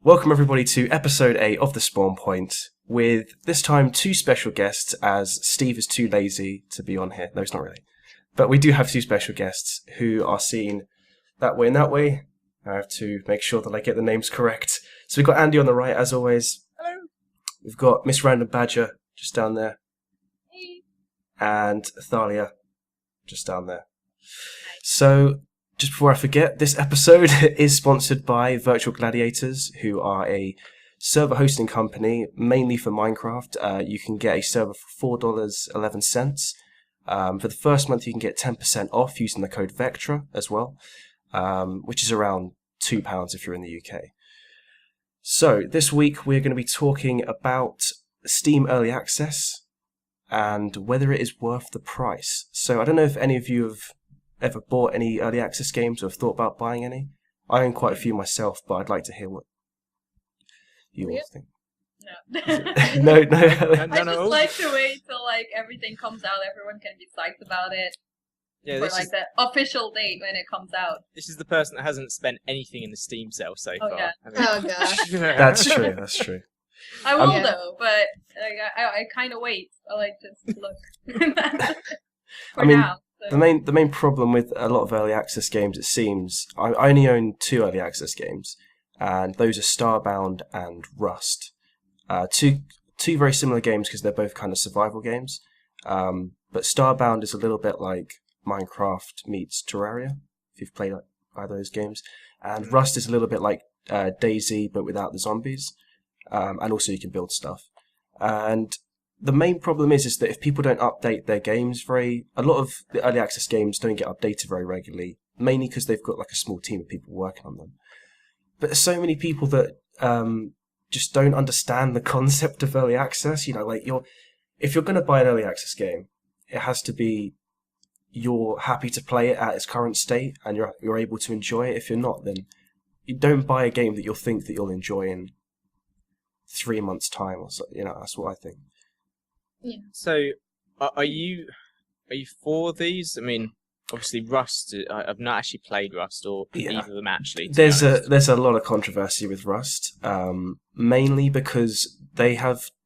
Welcome everybody to episode 8 of The Spawn Point, with this time 2 special guests, as Steve is too lazy to be on here. No, he's not really. But we do have 2 special guests who are seen that way and that way. I have to make sure that I get the names correct. So we've got Andy on the right, as always. Hello. We've got MsRandomBadger just down there. Hey. And Thalia just down there. So, just before I forget, this episode is sponsored by Virtual Gladiators, who are a server hosting company, mainly for Minecraft. You can get a server for $4.11. For the first month, you can get 10% off using the code VECTRA as well, which is around £2 if you're in the UK. So, this week we're going to be talking about Steam Early Access and whether it is worth the price. So, I don't know if any of you have ever bought any early access games or have thought about buying any. I own quite a few myself, but I'd like to hear what you all think. No. No. I just like to wait till everything comes out. Everyone can be psyched about it. Yeah, for the official date when it comes out. This is the person that hasn't spent anything in the Steam sale so far. Yeah. Oh gosh. That's true. I will though, but I kind of wait. I like to look. For now. So. The main problem with a lot of early access games, it seems, I only own 2 early access games, and those are Starbound and Rust. Two very similar games because they're both kind of survival games. But Starbound is a little bit like Minecraft meets Terraria, if you've played either of those games. And Rust is a little bit like DayZ, but without the zombies. And also you can build stuff. And the main problem is that if people don't update their games a lot of the early access games don't get updated very regularly, mainly because they've got like a small team of people working on them. But there's so many people that just don't understand the concept of early access. You know, like if you're going to buy an early access game, it has to be you're happy to play it at its current state and you're able to enjoy it. If you're not, then you don't buy a game that you'll think that you'll enjoy in 3 months' time or so. You know, that's what I think. Yeah. So, are you for these? I mean, obviously Rust. I've not actually played Rust or either of them actually. There's a lot of controversy with Rust, mainly because they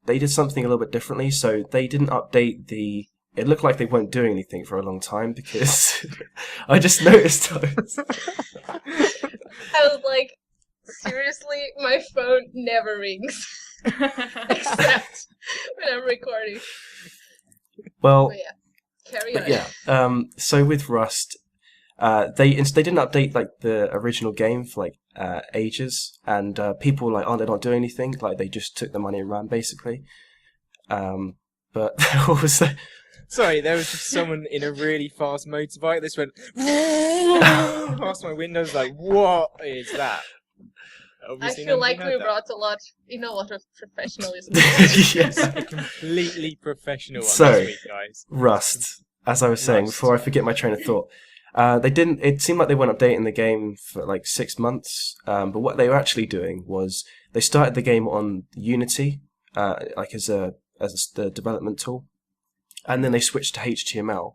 did something a little bit differently. So they didn't update the. It looked like they weren't doing anything for a long time because I just noticed. I was like, seriously, my phone never rings. Except when I'm recording. Well, but yeah, carry on. Yeah. So with Rust, they didn't update like the original game for like ages, and people were like, oh, they're not doing anything. Like they just took the money and ran basically. But what was that? Sorry, there was just someone in a really fast motorbike. This went past my windows. Like, what is that? Obviously I feel like we brought a lot of professionalism. Yes. A completely professional one So, this week, guys. Rust, as I was saying before I forget my train of thought. It seemed like they weren't updating the game for like 6 months, but what they were actually doing was they started the game on Unity, like as the development tool, and then they switched to HTML,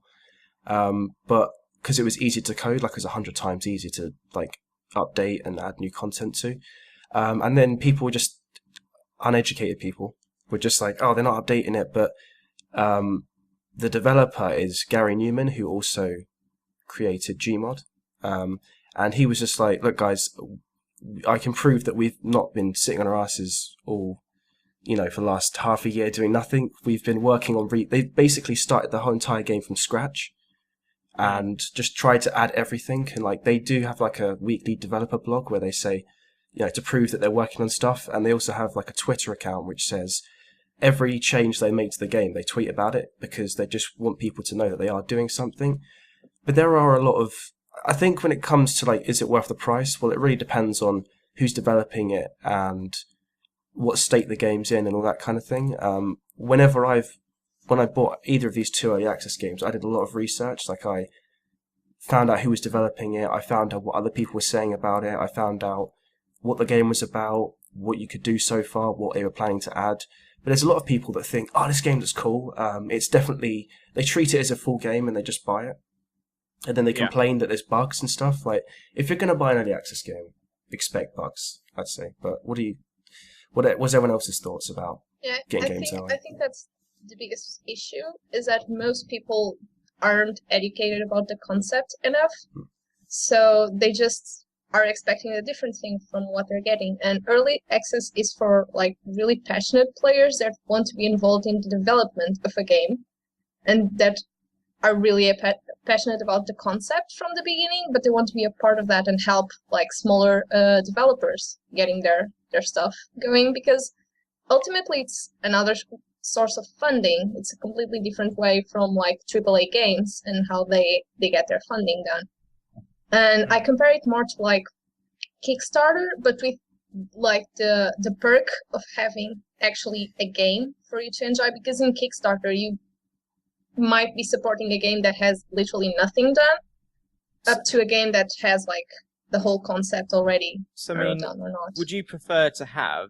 but because it was easy to code, like it was 100 times easier to like update and add new content to, and then uneducated people were just like, oh, they're not updating it, but the developer is Gary Newman, who also created Gmod, and he was just like, look guys, I can prove that we've not been sitting on our asses all, for the last half a year doing nothing. We've been working on they basically started the whole entire game from scratch and just tried to add everything. And like they do have like a weekly developer blog where they say, to prove that they're working on stuff. And they also have like a Twitter account which says every change they make to the game, they tweet about it because they just want people to know that they are doing something. But there are a lot of, I think when it comes to like, is it worth the price? Well, it really depends on who's developing it and what state the game's in and all that kind of thing. When I bought either of these 2 early access games, I did a lot of research. Like I found out who was developing it. I found out what other people were saying about it. I found out what the game was about, what you could do so far, what they were planning to add. But there's a lot of people that think, oh, this game looks cool. It's definitely, they treat it as a full game and they just buy it. And then they complain that there's bugs and stuff. Like, if you're going to buy an early access game, expect bugs, I'd say. But what was everyone else's thoughts about Yeah, getting games early? I think that's the biggest issue, is that most people aren't educated about the concept enough. So they just are expecting a different thing from what they're getting. And early access is for like really passionate players that want to be involved in the development of a game and that are really passionate about the concept from the beginning, but they want to be a part of that and help like smaller developers getting their stuff going, because ultimately it's another source of funding. It's a completely different way from like AAA games and how they get their funding done. And I compare it more to like Kickstarter, but with like the perk of having actually a game for you to enjoy, because in Kickstarter you might be supporting a game that has literally nothing done up to a game that has like the whole concept already done or not. Would you prefer to have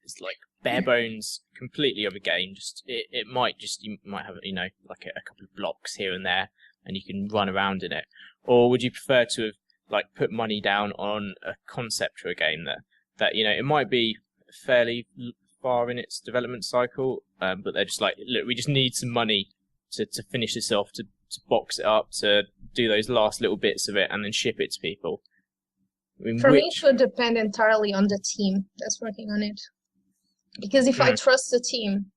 it's like bare bones completely of a game? Just it might just, you might have, you know, like a couple of blocks here and there and you can run around in it, or would you prefer to have like put money down on a concept for a game that you know, it might be fairly far in its development cycle, but they're just like, look, we just need some money to finish this off, to box it up, to do those last little bits of it and then ship it to people? I mean, for me, it would depend entirely on the team that's working on it. Because if I trust the team,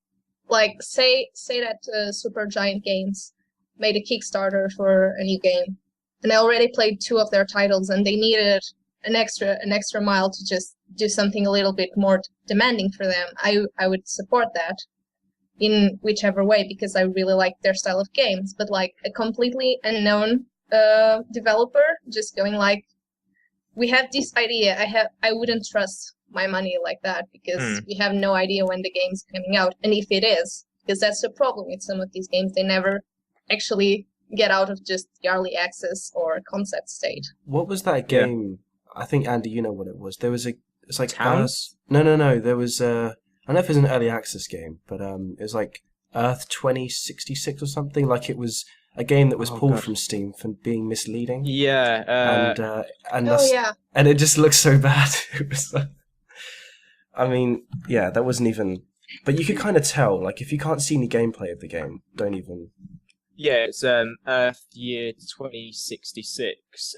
like say that Supergiant Games made a Kickstarter for a new game, and I already played 2 of their titles, and they needed an extra mile to just do something a little bit more demanding for them, I would support that in whichever way, because I really like their style of games. But like a completely unknown developer just going like, we have this idea, I wouldn't trust my money like that, because we have no idea when the game's coming out, and if it is, because that's the problem with some of these games, they never actually get out of just the early access or concept state. What was that game? I think, Andy, you know what it was. There was it's like Towns? No. There was I don't know if it was an early access game, but it was like Earth 2066 or something. Like it was a game that was pulled from Steam for being misleading. Yeah. And it just looked so bad. It was. I mean, yeah, that wasn't even. But you could kind of tell, like, if you can't see any gameplay of the game, don't even. Yeah, it's Earth Year 2066.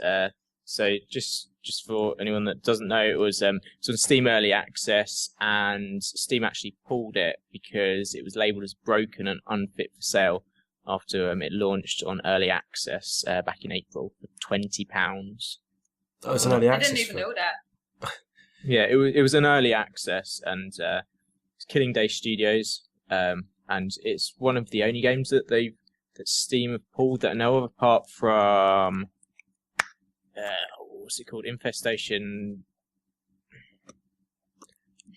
So just for anyone that doesn't know, it was on Steam Early Access, and Steam actually pulled it because it was labelled as broken and unfit for sale after it launched on Early Access back in April for £20. Oh, it was an early access. I didn't even know that. Yeah, it was an early access, and it's Killing Day Studios, and it's one of the only games that Steam have pulled that I know of, apart from what's it called? Infestation.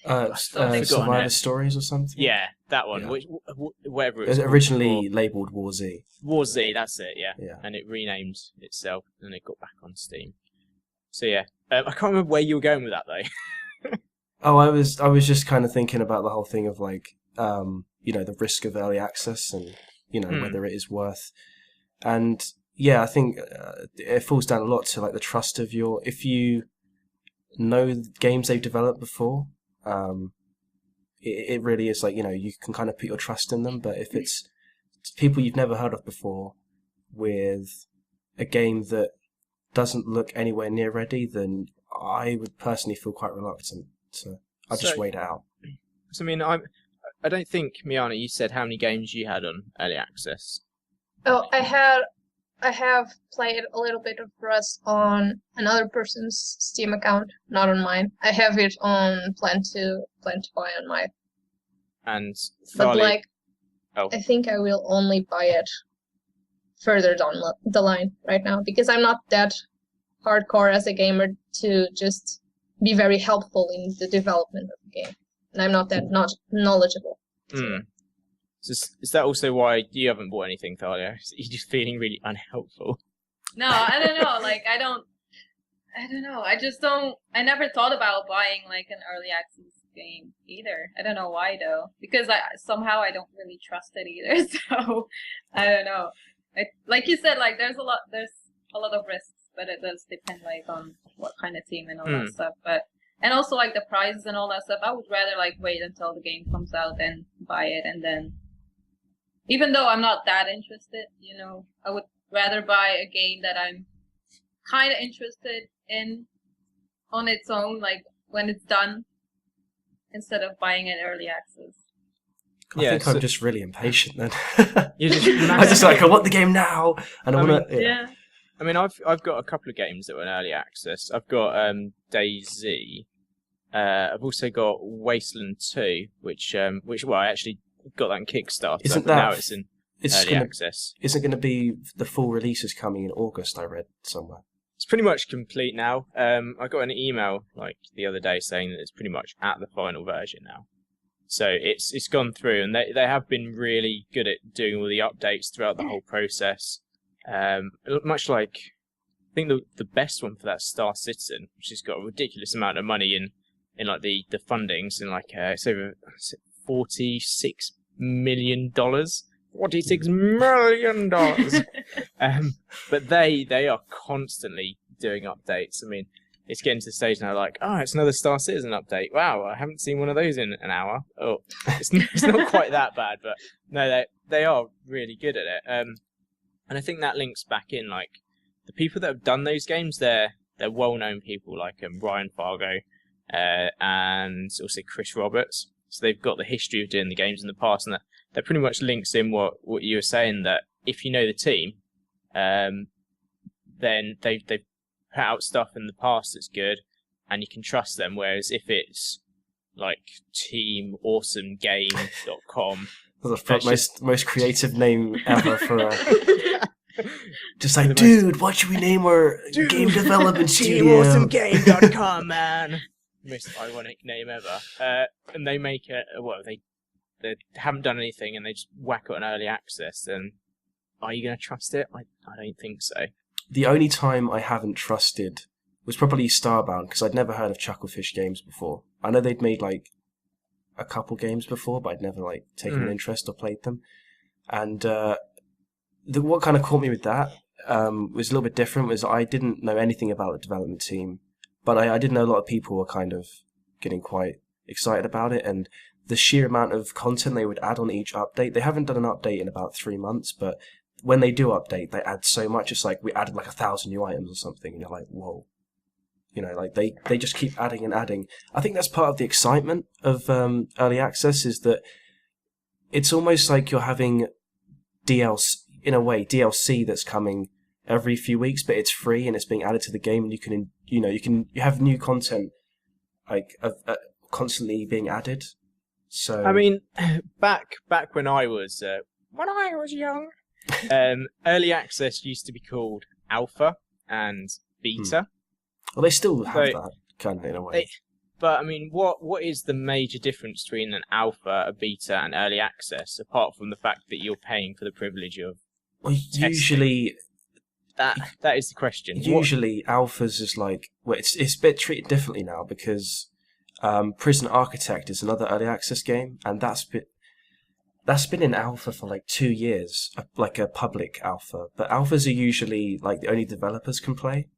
Survivor Stories or something. Yeah, that one. Yeah. Which, whatever it was originally labelled War Z. War Z, that's it. Yeah. Yeah. And it renamed itself, and it got back on Steam. So yeah, I can't remember where you were going with that though. Oh, I was just kind of thinking about the whole thing of like, you know, the risk of early access and, you know, whether it is worth. And yeah, I think it falls down a lot to like the trust of if you know games they've developed before, it really is like, you know, you can kind of put your trust in them. But if it's people you've never heard of before with a game that doesn't look anywhere near ready, then I would personally feel quite reluctant. So I'll just wait it out. So I mean, I don't think, Miana, you said how many games you had on early access. Oh, I have played a little bit of Rust on another person's Steam account, not on mine. I have it on plan to buy on mine. And but like, I think I will only buy it further down the line right now, because I'm not that hardcore as a gamer to just be very helpful in the development of the game, and I'm not that knowledgeable. So is that also why you haven't bought anything, Thalia? You're just feeling really unhelpful. No, I don't know. Like, I don't know. I just don't. I never thought about buying like an early access game either. I don't know why though, because somehow I don't really trust it either. So I don't know. Like you said, like there's a lot of risks but it does depend like on what kind of team and all that stuff. And also like the prizes and all that stuff. I would rather like wait until the game comes out and buy it, and then even though I'm not that interested, I would rather buy a game that I'm kind of interested in on its own, like when it's done, instead of buying it early access. I think I'm just really impatient then. You're just I just like, I want the game now, and I want to. Yeah. I mean, I've got a couple of games that were in early access. I've got DayZ. I've also got Wasteland 2, which I actually got that in Kickstarter. Now it's in early access. Isn't going to be the full release is coming in August? I read somewhere. It's pretty much complete now. I got an email like the other day saying that it's pretty much at the final version now. So it's gone through, and they have been really good at doing all the updates throughout the whole process. Much like, I think the best one for that, Star Citizen, which has got a ridiculous amount of money in like the fundings, and like it's over $46 million. $46 million. But they are constantly doing updates. I mean, it's getting to the stage now like, oh, it's another Star Citizen update. Wow, I haven't seen one of those in an hour. Oh, it's not quite that bad, but no, they are really good at it. And I think that links back in, like, the people that have done those games, they're well-known people like Ryan Fargo and also Chris Roberts. So they've got the history of doing the games in the past, and that pretty much links in what you were saying, that if you know the team, then they've put out stuff in the past that's good, and you can trust them. Whereas if it's like teamawesomegame.com, the most creative name ever for a... Just like, dude, what should we name our game development studio? TeamAwesomeGame.com, man. Most ironic name ever. And they make it, they haven't done anything, and they just whack it on early access, then are you going to trust it? I don't think so. The only time I haven't trusted was probably Starbound, because I'd never heard of Chucklefish Games before. I know they'd made like a couple games before, but I'd never like taken an interest or played them. And what kind of caught me with that was a little bit different, was I didn't know anything about the development team, but I did know a lot of people were kind of getting quite excited about it, and the sheer amount of content they would add on each update. They haven't done an update in about 3 months, but when they do update, they add so much. It's like we added like 1,000 new items or something, and you're like, whoa. Like they just keep adding and adding. I think that's part of the excitement of early access, is that it's almost like you're having DLC, in a way, DLC that's coming every few weeks, but it's free and it's being added to the game, and you have new content like constantly being added. So I mean, back when I was young, early access used to be called alpha and beta. Well, they still have that kind of in a way. But I mean, what is the major difference between an alpha, a beta, and early access, apart from the fact that you're paying for the privilege of testing? Usually that is the question. Usually, alphas is like, well, it's a bit treated differently now, because Prison Architect is another early access game, and that's been in alpha for like 2 years, like a public alpha. But alphas are usually like the only developers can play.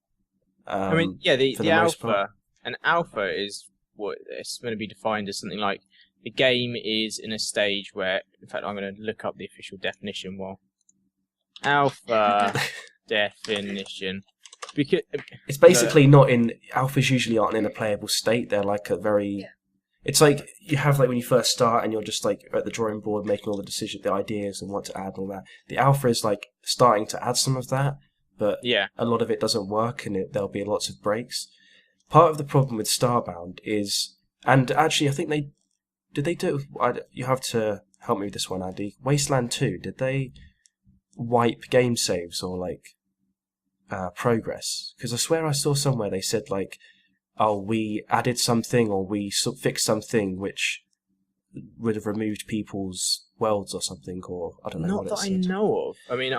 I mean, yeah, the alpha. An alpha is what it's going to be defined as something like the game is in a stage where, in fact, I'm going to look up the official definition while alpha definition. Because it's basically not in alphas. Usually aren't in a playable state. They're like a very. It's like you have like when you first start and you're just like at the drawing board making all the decisions, the ideas, and what to add and all that. The alpha is like starting to add some of that, but a lot of it doesn't work, and there'll be lots of breaks. Part of the problem with Starbound is, and actually I think did they do, you have to help me with this one, Andy, Wasteland 2, did they wipe game saves or like progress? Because I swear I saw somewhere they said like, oh, we added something or we fixed something which would have removed people's worlds or something, or I don't know what it said. Not that I know of. I mean,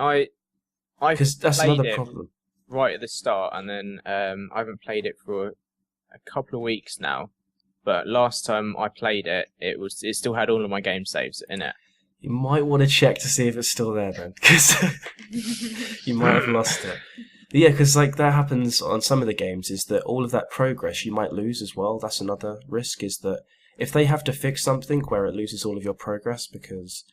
because that's another problem. Right at the start, and then I haven't played it for a couple of weeks now. But last time I played it, it still had all of my game saves in it. You might want to check to see if it's still there then, because you might have lost it. Yeah, because like that happens on some of the games. Is that all of that progress you might lose as well? That's another risk. Is that if they have to fix something where it loses all of your progress because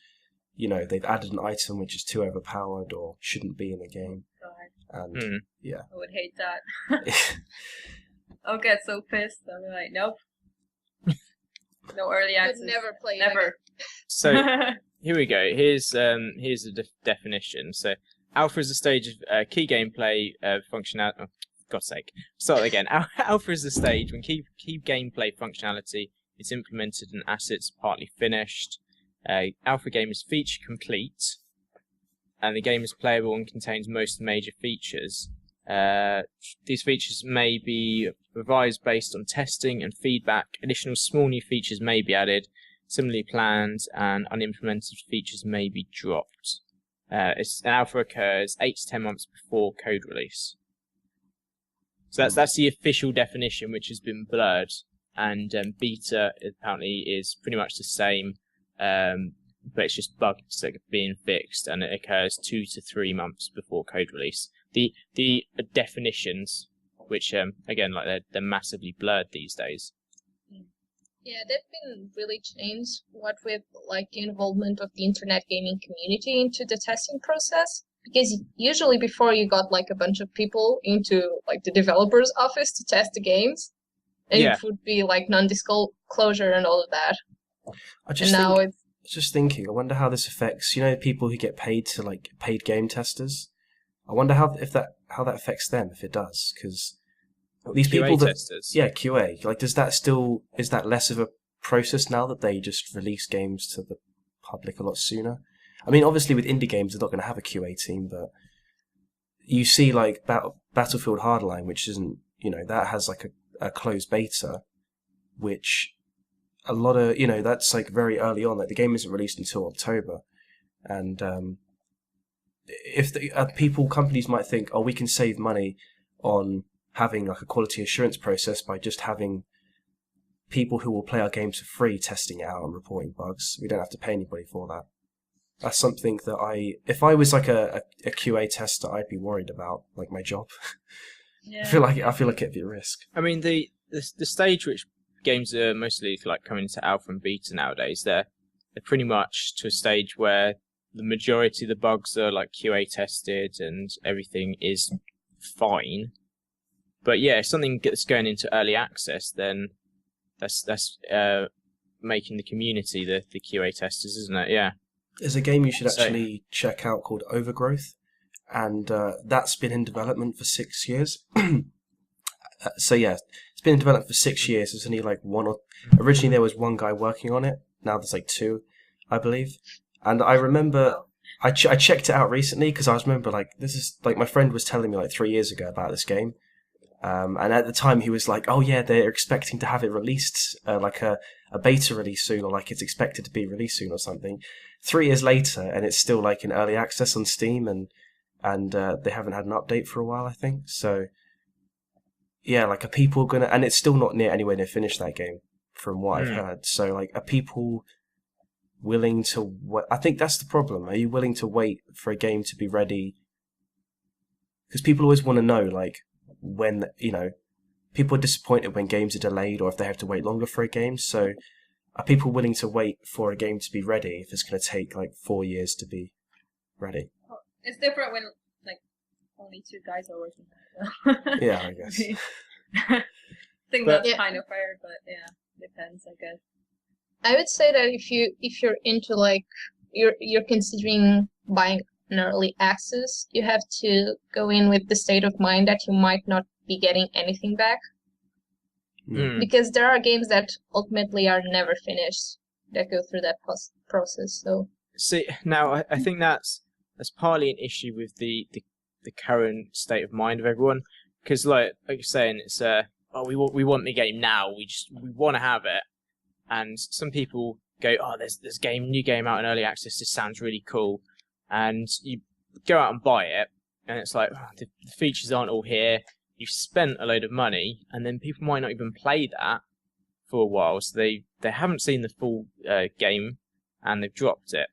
they've added an item which is too overpowered or shouldn't be in the game, God, and yeah, I would hate that. I'll get so pissed. I'll be like, nope. No early Would access. never play it Never. So here we go. Here's the definition. So alpha is a stage of key gameplay functionality. Oh, God's sake, start again. Alpha is the stage when key gameplay functionality is implemented and assets partly finished. Alpha game is feature complete, and the game is playable and contains most major features. These features may be revised based on testing and feedback. Additional small new features may be added. Similarly planned and unimplemented features may be dropped. An alpha occurs 8 to 10 months before code release. So that's the official definition, which has been blurred. And beta apparently is pretty much the same, but it's just bugs that are being fixed, and it occurs 2 to 3 months before code release. The definitions, which again, like they're massively blurred these days. Yeah, they've been really changed, what with like the involvement of the internet gaming community into the testing process. Because usually before you got like a bunch of people into like the developer's office to test the games, and it would be like non-disclosure and all of that. I was just thinking, I wonder how this affects, people who get paid to like paid game testers. I wonder how that affects them if it does, because these QA people testers. Yeah, QA. Like, is that less of a process now that they just release games to the public a lot sooner? I mean, obviously with indie games they're not going to have a QA team, but you see like Battlefield Hardline, which isn't, that has like a closed beta, which a lot of, that's like very early on. Like the game isn't released until October, and if companies might think, oh, we can save money on having like a quality assurance process by just having people who will play our games for free testing it out and reporting bugs. We don't have to pay anybody for that. That's something that if I was like a QA tester, I'd be worried about, like my job. Yeah. I feel like it'd be a risk. I mean, the stage which games are mostly like coming into alpha and beta nowadays, they're pretty much to a stage where the majority of the bugs are like QA tested and everything is fine. But yeah, if something gets going into early access, then that's making the community the QA testers, isn't it? Yeah. There's a game you should actually check out called Overgrowth, and that's been in development for 6 years. So yeah, it's been in development for 6 years. There's only like originally there was one guy working on it. Now there's like 2, I believe. And I remember I checked it out recently because I remember like this is like my friend was telling me like 3 years ago about this game. And at the time he was like, oh yeah, they're expecting to have it released, like a beta release soon, or like it's expected to be released soon or something. 3 years later, and it's still like in early access on Steam, and they haven't had an update for a while, I think. So yeah, like are people gonna, and it's still not anywhere near finished, that game, from what I've heard. So like, are people willing to I think that's the problem. Are you willing to wait for a game to be ready? Because people always want to know, like, when, people are disappointed when games are delayed or if they have to wait longer for a game. So are people willing to wait for a game to be ready if it's going to take like 4 years to be ready? It's different when like only 2 guys are working on it. Yeah, I guess. I think that's kind of fair, but yeah, depends, I guess. I would say that if you're into like you're considering buying an early access, you have to go in with the state of mind that you might not be getting anything back. Because there are games that ultimately are never finished that go through that process. So see, now I think that's partly an issue with the current state of mind of everyone, because like you're saying, it's we want the game now, we want to have it, and some people go, oh, there's new game out in early access, this sounds really cool, and you go out and buy it, and it's like, oh, the features aren't all here. You've spent a load of money, and then people might not even play that for a while, so they haven't seen the full game, and they've dropped it,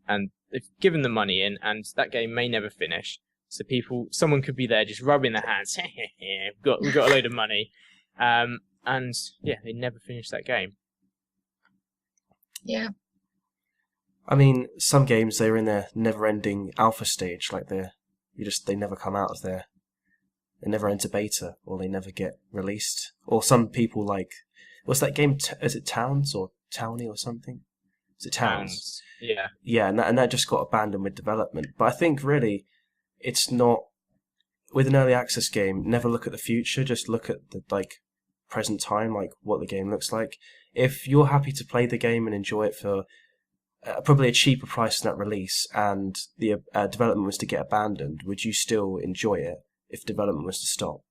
and they've given the money in, and that game may never finish. So someone could be there just rubbing their hands. we've got a load of money, and yeah, they never finish that game. Yeah. I mean, some games they're in their never-ending alpha stage, like they never come out of they never enter beta, or they never get released. Or some people like, what's that game? Is it Towns or Towny or something? Is it Towns? Yeah. Yeah, and that just got abandoned with development. But I think really, it's not with an early access game. Never look at the future. Just look at the present time, like what the game looks like. If you're happy to play the game and enjoy it for probably a cheaper price than that release, and the development was to get abandoned, would you still enjoy it if development was to stop?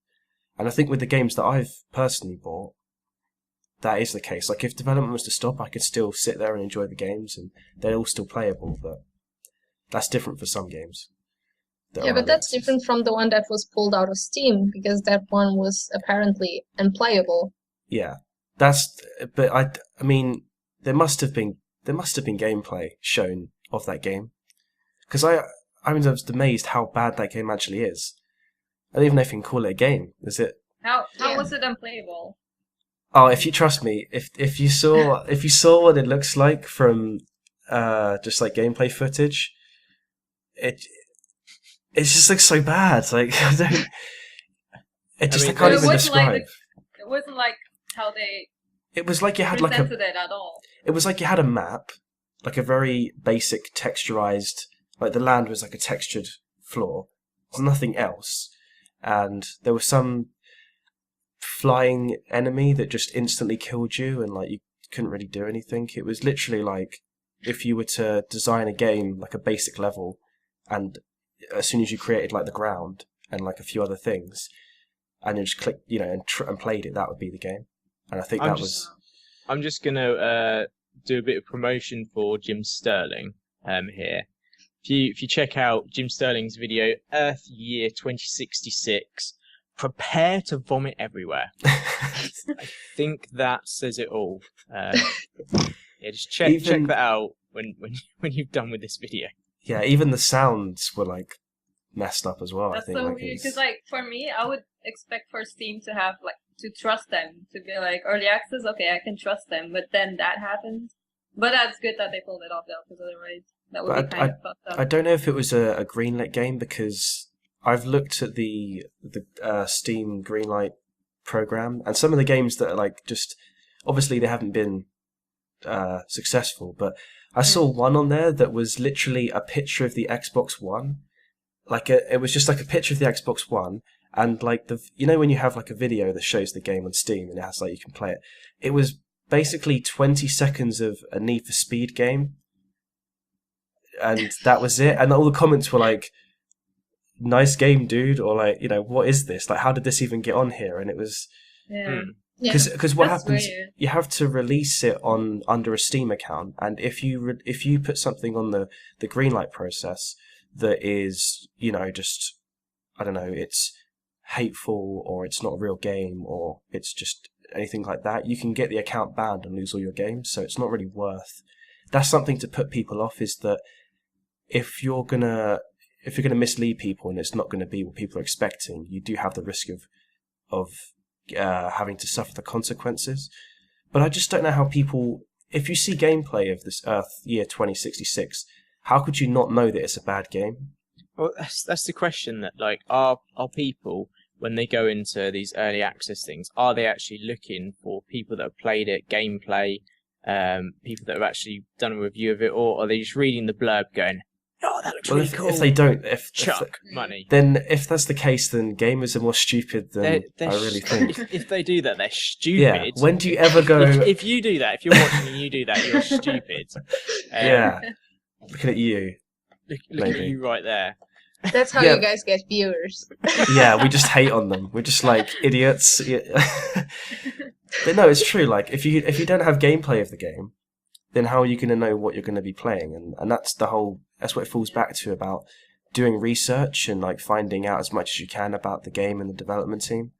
And I think with the games that I've personally bought, that is the case. Like, if development was to stop, I could still sit there and enjoy the games, and they're all still playable, but that's different for some games. Yeah, but that's different from the one that was pulled out of Steam, because that one was apparently unplayable. Yeah, but I mean, there must have been gameplay shown of that game, because I was amazed how bad that game actually is. I don't even know if you can call it a game. Is it? How was it unplayable? Oh, if you trust me, if you saw what it looks like from just like gameplay footage, it just looks so bad. Like, I don't. I can't even describe. It wasn't like how they. It was like you had presented it at all. It was like you had a map, like a very basic texturized. Like, the land was like a textured floor. There's nothing else, and there was some flying enemy that just instantly killed you, and like you couldn't really do anything. It was literally like if you were to design a game like a basic level, and as soon as you created like the ground and like a few other things, and you just clicked, and played it, that would be the game. And I think I'm just gonna do a bit of promotion for Jim Sterling here. If you check out Jim Sterling's video, Earth Year 2066, prepare to vomit everywhere. I think that says it all. Yeah, just check that out when you've done with this video. Yeah, even the sounds were like messed up as well. That's I think, so weird, because for me, I would expect for Steam to have to trust them, to be like early access. Okay, I can trust them, but then that happened. But that's good that they pulled it off though, because otherwise that would be kind of fucked up. I don't know if it was a greenlit game, because I've looked at the Steam Greenlight program, and some of the games that are just obviously they haven't been successful, but I saw one on there that was literally a picture of the Xbox One. It was just like a picture of the Xbox One, and when you have like a video that shows the game on Steam and it has you can play it. It was basically 20 seconds of a Need for Speed game, and that was it. And all the comments were like, "Nice game, dude," or "What is this? How did this even get on here?" And it was because what happens, you have to release it under a Steam account, and if you put something on the Greenlight process that is just, I don't know, it's hateful, or it's not a real game, or it's just anything like that, you can get the account banned and lose all your games. So it's not really worth. That's something to put people off, is that if you're gonna mislead people and it's not going to be what people are expecting, you do have the risk of having to suffer the consequences. But I just don't know how people, if you see gameplay of this Earth Year 2066, how could you not know that it's a bad game? Well, that's the question, that are people, when they go into these early access things, are they actually looking for people that have played it, gameplay, people that have actually done a review of it, or are they just reading the blurb going, "Oh, that looks really cool"? If they don't, money. Then if that's the case, then gamers are more stupid than I really think. If they do that, they're stupid. Yeah. When do you ever go? If you do that, if you're watching and you do that, you're stupid. Yeah. Looking at you. Look at you right there. That's how you guys get viewers. Yeah, we just hate on them. We're just like idiots. But no, it's true. If you don't have gameplay of the game, then how are you going to know what you're going to be playing? And that's what it falls back to, about doing research and finding out as much as you can about the game and the development team.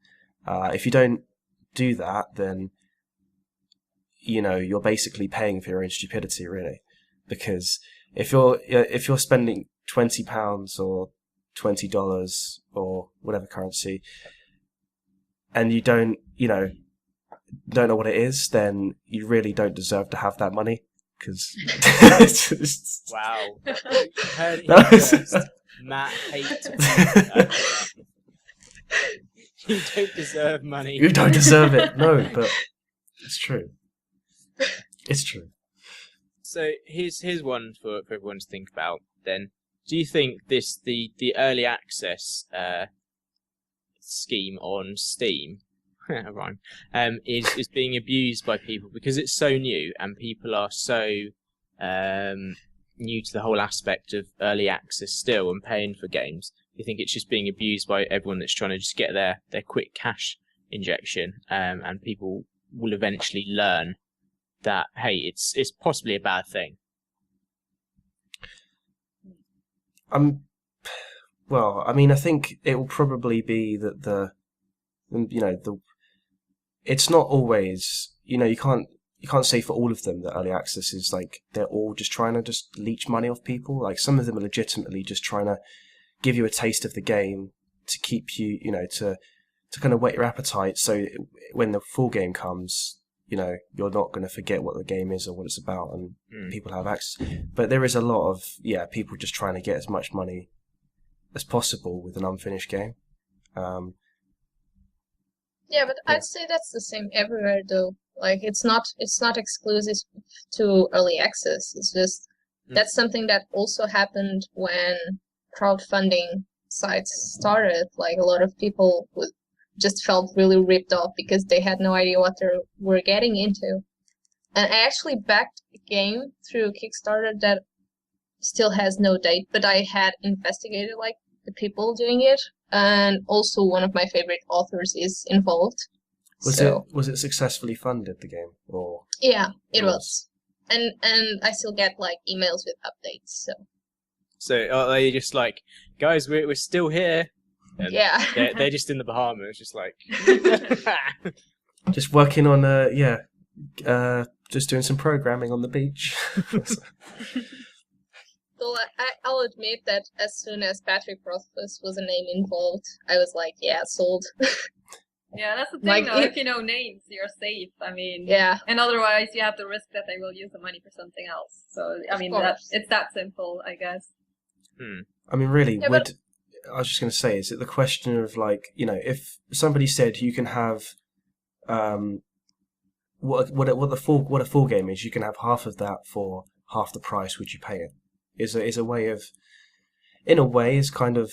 If you don't do that, then you're basically paying for your own stupidity, really. Because if you're spending £20 or $20 or whatever currency, and you don't know what it is, then you really don't deserve to have that money, because it's just... Wow. Heard it That was- first. Matt hates You don't deserve money. You don't deserve it. No, but it's true. It's true. So here's one for everyone to think about then. Do you think the early access scheme on Steam rhyme, is being abused by people because it's so new and people are so new to the whole aspect of early access still and paying for games? Do you think it's just being abused by everyone that's trying to just get their quick cash injection, and people will eventually learn that, hey, it's possibly a bad thing? Well, I mean, I think it will probably be that it's not always, you can't say for all of them that early access is like they're all just trying to just leech money off people. Like, some of them are legitimately just trying to give you a taste of the game to keep you, to kind of whet your appetite, so when the full game comes, you're not going to forget what the game is or what it's about, and people have access. But there is a lot of people just trying to get as much money as possible with an unfinished game. Yeah, but I'd say that's the same everywhere, though. Like, it's not exclusive to early access. It's just that's something that also happened when crowdfunding sites started. Like, a lot of people just felt really ripped off because they had no idea what they were getting into. And I actually backed a game through Kickstarter that still has no date, but I had investigated like the people doing it, and also one of my favorite authors is involved. Was it successfully funded, the game, or? Yeah, it was. And I still get like emails with updates. So are they just like, guys, we're still here? And yeah, they're just in the Bahamas, just like just working on just doing some programming on the beach. So I'll admit that as soon as Patrick Rothfuss was a name involved, I was like, yeah, sold. Yeah, that's the thing, Like, though. If you know names, you're safe. I mean, Yeah. And otherwise, you have the risk that they will use the money for something else. So, I mean, it's that simple, I guess. I mean, really, Yeah, but- I was just going to say, is it the question of, like, if somebody said you can have what a full game is, you can have half of that for half the price, would you pay it? Is a way of, in a way, is kind of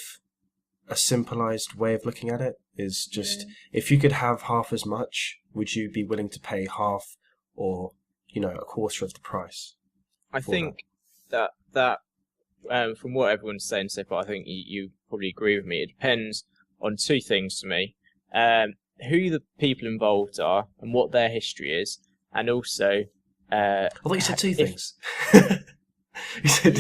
a simplified way of looking at it. Is just, if you could have half as much, would you be willing to pay half or a quarter of the price? I think that from what everyone's saying so far, I think you probably agree with me. It depends on two things to me: who the people involved are and what their history is, and also. I thought you said two things. You said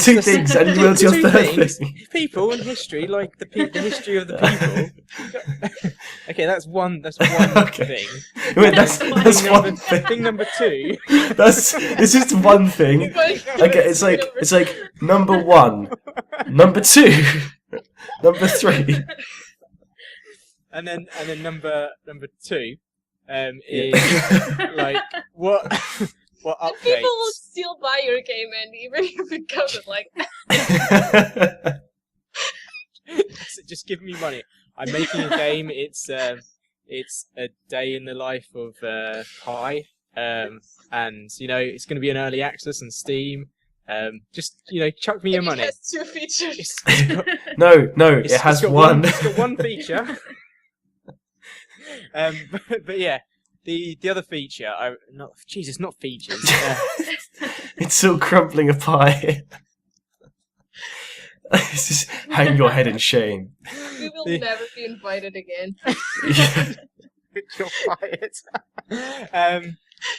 two things, and you went to your third thing. People and history, like the history of the people. Okay, that's one thing. Wait, that's one thing. Thing number two. It's just one thing. Okay, it's like number one, number two, number three, and then number two is like what. What updates? People will still buy your game, and even if it comes like So just give me money. I'm making a game. It's a day in the life of Pi, and it's going to be an early access on Steam. Just chuck me your money. It has two features. No, it has one. It's got one feature. But yeah. The other feature, not features. It's still crumpling a pie. It's just hang your head in shame. We will never be invited again. You're fired.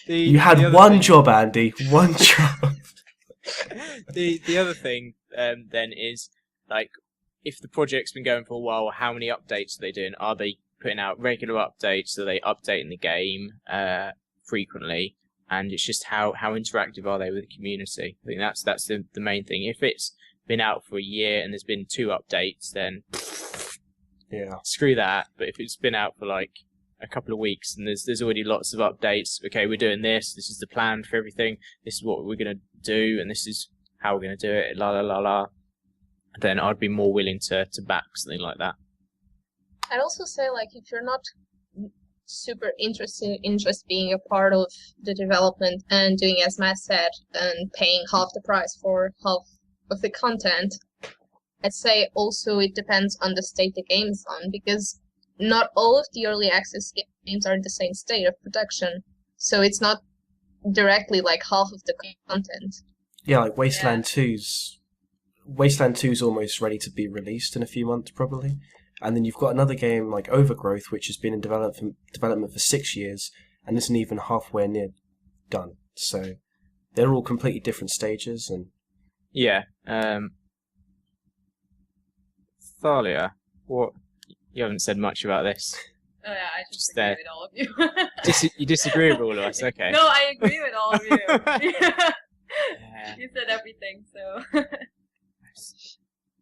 You had one job, Andy. One job. The other thing then is, like, if the project's been going for a while, how many updates are they doing? Are they putting out regular updates? Are they updating the game frequently? And it's just how interactive are they with the community? I think that's the main thing. If it's been out for a year and there's been 2 updates, then Yeah. screw that. But if it's been out for like a couple of weeks and there's already lots of updates, okay, we're doing this is the plan for everything, this is what we're going to do, and this is how we're going to do it, la la la la, then I'd be more willing to back something like that. I'd also say, like, if you're not super interested in just being a part of the development and doing as Matt said and paying half the price for half of the content, I'd say also it depends on the state the game is on, because not all of the early access games are in the same state of production, so it's not directly like half of the content. Yeah, like Wasteland 2's almost ready to be released in a few months, probably. And then you've got another game like Overgrowth, which has been in development for 6 years, and isn't even halfway near done. So they're all completely different stages. And Yeah. Thalia, what? You haven't said much about this. Oh yeah, I just Just agree there. with all of you. You disagree with all of us? Okay. No, I agree with all of you. Yeah. You said everything, so. I'm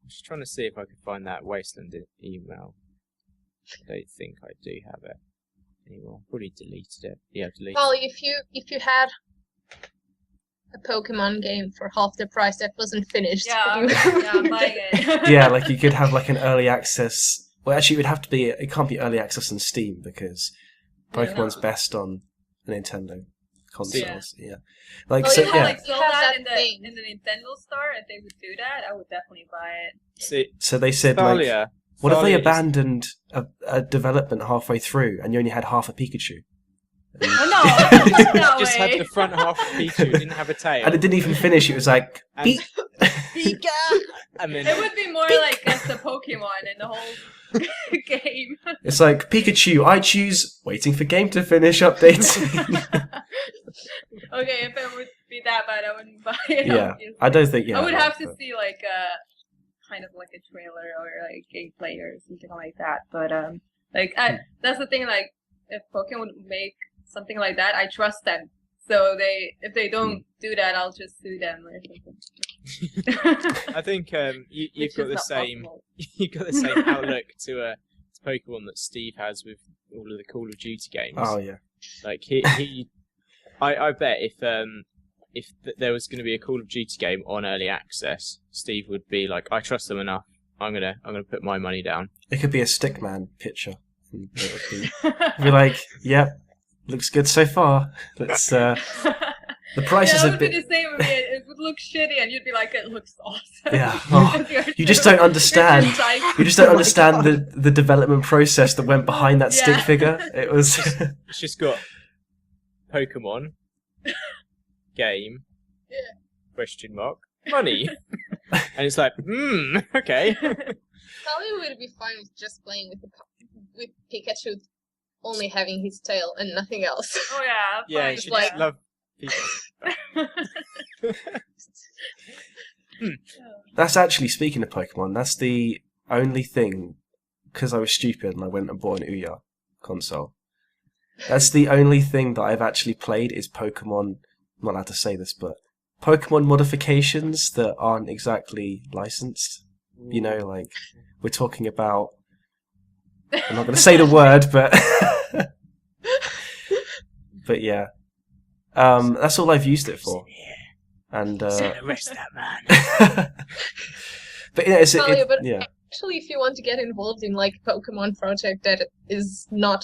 just trying to see if I can find that Wasteland email. I don't think I do have it anymore. Probably deleted it. Yeah, deleted. Well, if you had a Pokemon game for half the price that wasn't finished, Yeah, would you- yeah, I'm buying it. yeah, like you could have like an early access. Well, actually, it would have to be. It can't be early access on Steam because Pokemon's no. best on the Nintendo consoles. Yeah, Well, like so. if Yeah, like sold You have that that thing. in the Nintendo store, if they would do that, I would definitely buy it. See, so they said like, Thalia. what if they Thalia just- abandoned a development halfway through and you only had half a Pikachu? Oh no, it doesn't work that just way. had the front half of Pikachu, didn't have a tail. And it didn't even finish. It was like, And- beep. Pika! And then It would be more like just the Pokemon in the whole game. It's like, Pikachu, I choose waiting for game to finish updates. Okay, if it would be that bad, I wouldn't buy it. Yeah, obviously. I don't think. Yeah, I would have to but- see like kind of like a trailer or like gameplay or something like that. But that's the thing. Like, if Pokemon would make something like that, I trust them. So if they don't do that, I'll just sue them or something. I think you've Which got is the not same possible. you've got the same outlook to Pokemon that Steve has with all of the Call of Duty games. Oh yeah. Like I bet if there was going to be a Call of Duty game on early access, Steve would be like, I trust them enough. I'm gonna put my money down. It could be a Stickman picture. It would be like, yep, looks good so far. Let's. The price is it a would bit. be the same with me. It would look shitty, and you'd be like, "It looks awesome." Yeah. Oh, Because you just don't understand. you're psyched. You just don't Oh my understand God. the development process that went behind that stick Yeah. figure. It was. It's just got Pokemon game question mark money, and it's like, okay. Thalia would be fine with just playing with Pikachu only having his tail and nothing else. Oh yeah, Yeah, fine, she like- just love people. That's actually, speaking of Pokemon, that's the only thing, because I was stupid and I went and bought an Ouya console. That's the only thing that I've actually played is Pokemon, I'm not allowed to say this, but Pokemon modifications that aren't exactly licensed. You know, like, we're talking about, I'm not going to say the word, but but yeah. That's all I've used it for. And Arrest that man. but yeah, Thalia, but yeah. actually, if you want to get involved in like a Pokemon project that is not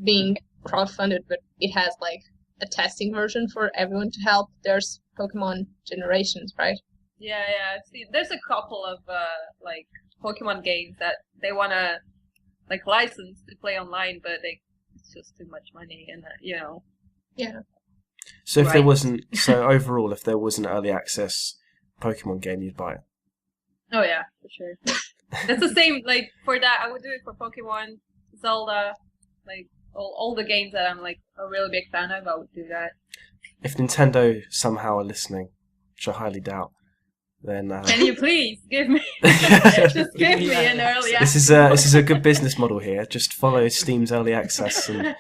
being crowdfunded, but it has like a testing version for everyone to help, there's Pokemon Generations, right? yeah. See, there's a couple of like Pokemon games that they wanna like license to play online, but it's just too much money, and Yeah. So if there Right. wasn't, so overall, if there was an early access Pokemon game, you'd buy it. Oh yeah, for sure. That's the same. Like for that, I would do it for Pokemon, Zelda, like all the games that I'm like a really big fan of. I would do that. If Nintendo somehow are listening, which I highly doubt, then Can you please give me just give me an early access? this is a good business model here. Just follow Steam's early access, and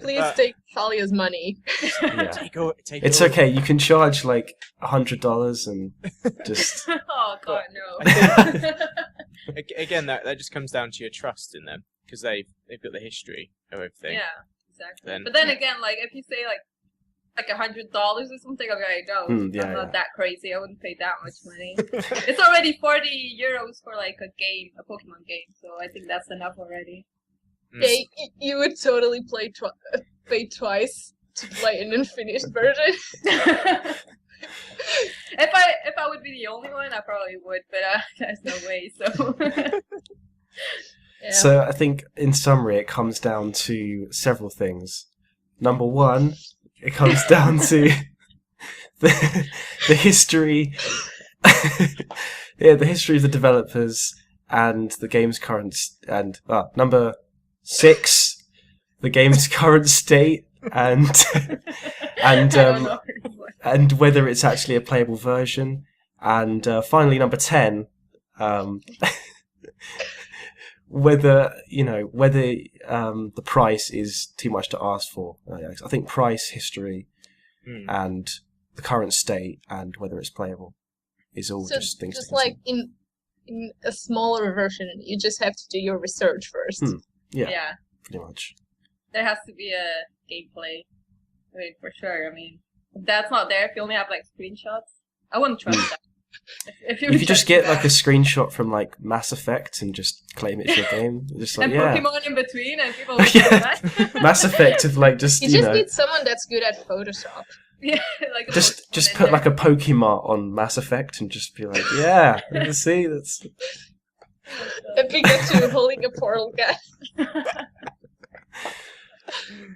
Please take Thalia's money. yeah. Take It's all- okay. You can charge like $100 and just Oh God, no. Again, that just comes down to your trust in them, because they've got the history of everything. Yeah, exactly. Then- But then again, like if you say like $100 or something, okay, no, I'm not that crazy. I wouldn't pay that much money. It's already 40 euros for like a game, a Pokemon game, so I think that's enough already. Yeah, you would totally pay twice to play an unfinished version. If I would be the only one, I probably would, but there's no way. So. Yeah. So I think, in summary, it comes down to several things. Number one, it comes down to the history, the history of the developers and the game's current number 6, the game's current state and I don't know. and whether it's actually a playable version, and finally number 10. Whether the price is too much to ask for. I think price, history, and the current state, and whether it's playable, is all just things. Just to like consider. in a smaller version, you just have to do your research first. Yeah, pretty much. There has to be a gameplay. I mean, for sure. I mean, if that's not there, if you only have like screenshots, I wouldn't trust that. If You could just get like a screenshot from like Mass Effect and just claim it's your game. Just like and Pokemon in between, and people will Yeah. that. Mass Effect of like just You just need someone that's good at Photoshop. Yeah, like just put like a Pokemon on Mass Effect and just be like, yeah, see, that's A Pikachu holding a portal gun.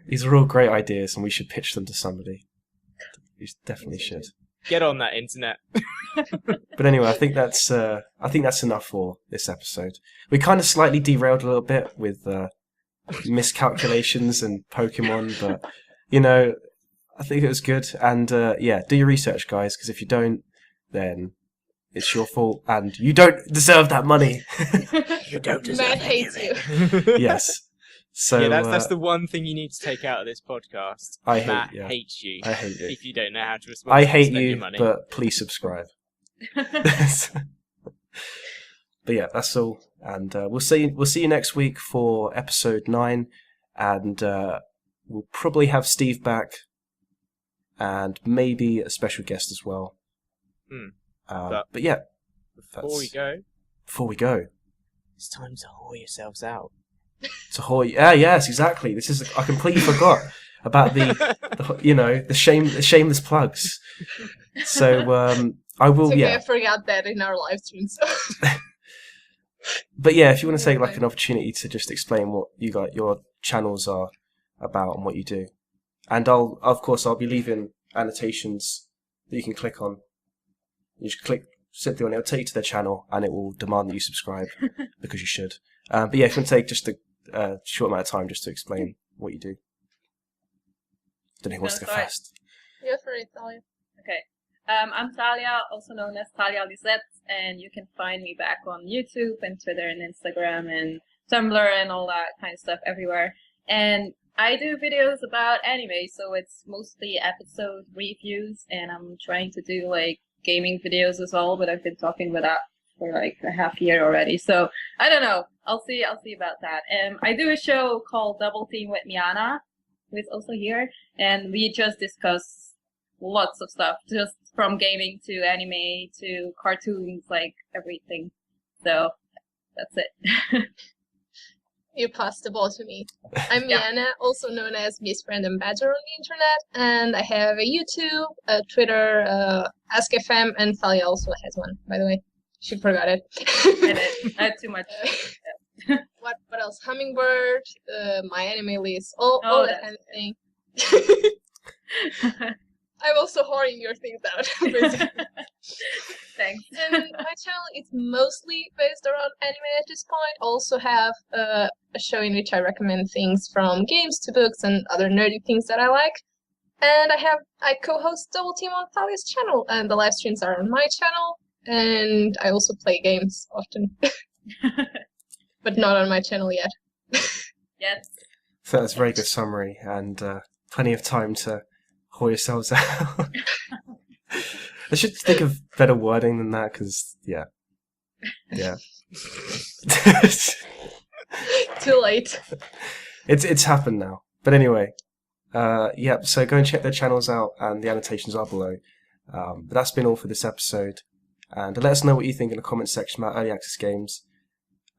these are all great ideas, and we should pitch them to somebody. We definitely should. Get on that internet. But anyway, I think that's enough for this episode. We kind of slightly derailed a little bit with miscalculations and Pokemon, but I think it was good. And do your research, guys, because if you don't, then it's your fault, and you don't deserve that money. You don't deserve Matt any hates of you. it. Yes. So Yeah, that's the one thing you need to take out of this podcast. Matt hates you. I hate you. If you don't know how to respond. I hate spend you, your money. but please subscribe. But yeah, that's all, and we'll see you next week for episode 9, and we'll probably have Steve back, and maybe a special guest as well. But yeah, before we go, it's time to whore yourselves out. yes, exactly. I completely forgot about the shameless plugs. So I will. It's okay, Yeah, I forgot that in our live stream. So. But yeah, if you want to take like an opportunity to just explain what your channels are about and what you do, and I'll be leaving annotations that you can click on. You just click simply on it. It'll take you to their channel, and it will demand that you subscribe because you should. But yeah, if you want to take just a short amount of time just to explain what you do. Don't know who wants to go first. You're free, Thalia. Okay. I'm Thalia, also known as ThaliaLizette, and you can find me back on YouTube and Twitter and Instagram and Tumblr and all that kind of stuff everywhere. And I do videos about anime, so it's mostly episode reviews, and I'm trying to do like gaming videos as well, but I've been talking about that for like a half year already. So I don't know. I'll see about that. I do a show called Double Team with Miana, who is also here, and we just discuss lots of stuff, just from gaming to anime to cartoons, like everything. So that's it. You passed the ball to me. I'm Miana, also known as MsRandomBadger on the internet, and I have a YouTube, a Twitter, AskFM, and Thalia also has one, by the way. She forgot it. I had too much. What else? Hummingbird, my anime list, all that kind of thing. I'm also whoring your things out. Thanks. And my channel is mostly based around anime at this point. I also have a show in which I recommend things from games to books and other nerdy things that I like. And I co-host Double Team on Thalia's channel, and the live streams are on my channel. And I also play games often, but not on my channel yet. Yes. So that's a very good summary, and plenty of time to haul yourselves out. I should think of better wording than that, because yeah. Too late. It's happened now. But anyway, so go and check their channels out, and the annotations are below. But that's been all for this episode. And let us know what you think in the comment section about early access games.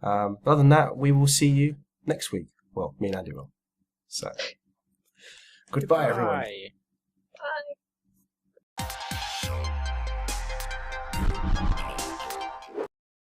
But other than that, we will see you next week. Well, me and Andy will. So, goodbye everyone.